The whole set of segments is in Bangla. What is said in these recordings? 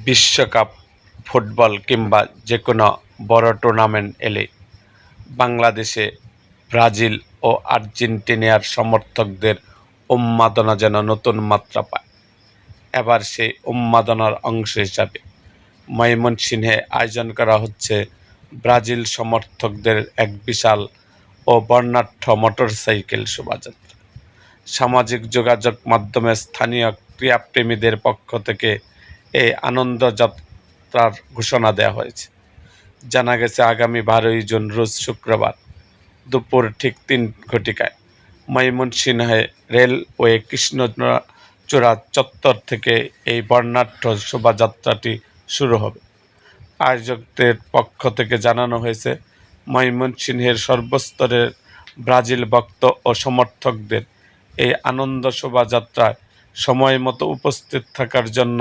বিশ্বকাপ ফুটবল কিংবা যে কোনো বড় টুর্নামেন্ট এলে বাংলাদেশে ব্রাজিল ও আর্জেন্টিনার সমর্থকদের উন্মাদনা যেন নতুন মাত্রা পায়। এবার সেই উন্মাদনার অংশ হিসাবে ময়মনসিংহে আয়োজন করা হচ্ছে ব্রাজিল সমর্থকদের এক বিশাল ও বর্ণাঢ্য মোটরসাইকেল শোভাযাত্রা। সামাজিক যোগাযোগ মাধ্যমে স্থানীয় ক্রীড়াপ্রেমীদের পক্ষ থেকে এই আনন্দযাত্রার ঘোষণা দেওয়া হয়েছে। জানা গেছে আগামী 12ই জুন রোজ শুক্রবার দুপুর ঠিক 3 ঘটিকায় ময়মনসিংহে রেলওয়ে কৃষ্ণচূড়া চত্বর থেকে এই বর্ণাঢ্য শোভাযাত্রাটি শুরু হবে। আয়োজকদের পক্ষ থেকে জানানো হয়েছে, ময়মনসিংহের সর্বস্তরের ব্রাজিল ভক্ত ও সমর্থকদের এই আনন্দ শোভাযাত্রায় সময় মতো উপস্থিত থাকার জন্য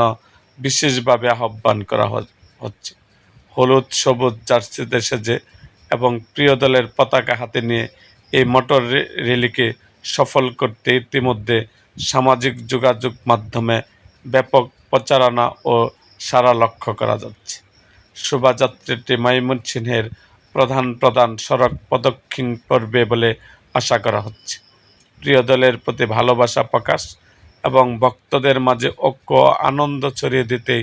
বিশেষভাবে আহ্বান করা হচ্ছে। হলুদ সবুজ জার্সিতে সেজে এবং প্রিয় দলের পতাকা হাতে নিয়ে এই মোটর র্যালিকে সফল করতে ইতিমধ্যে সামাজিক যোগাযোগ মাধ্যমে ব্যাপক প্রচারণা ও সাড়া লক্ষ্য করা যাচ্ছে। শোভাযাত্রাটি ময়মনসিংহের প্রধান সড়ক প্রদক্ষিণ করবে বলে আশা করা হচ্ছে। প্রিয় দলের প্রতি ভালোবাসা প্রকাশ এবং ভক্তদের মাঝে ঐক্য ও আনন্দ ছড়িয়ে দিতে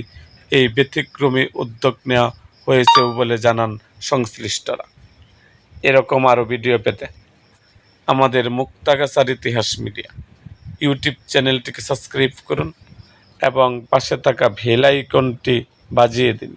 এই ব্যতিক্রমী উদ্যোগ নেওয়া হয়েছে বলে জানান সংশ্লিষ্টরা। এরকম আরও ভিডিও পেতে আমাদের মুক্তাগাছার ইতিহাস মিডিয়া ইউটিউব চ্যানেলটিকে সাবস্ক্রাইব করুন এবং পাশে থাকা বেল আইকনটি বাজিয়ে দিন।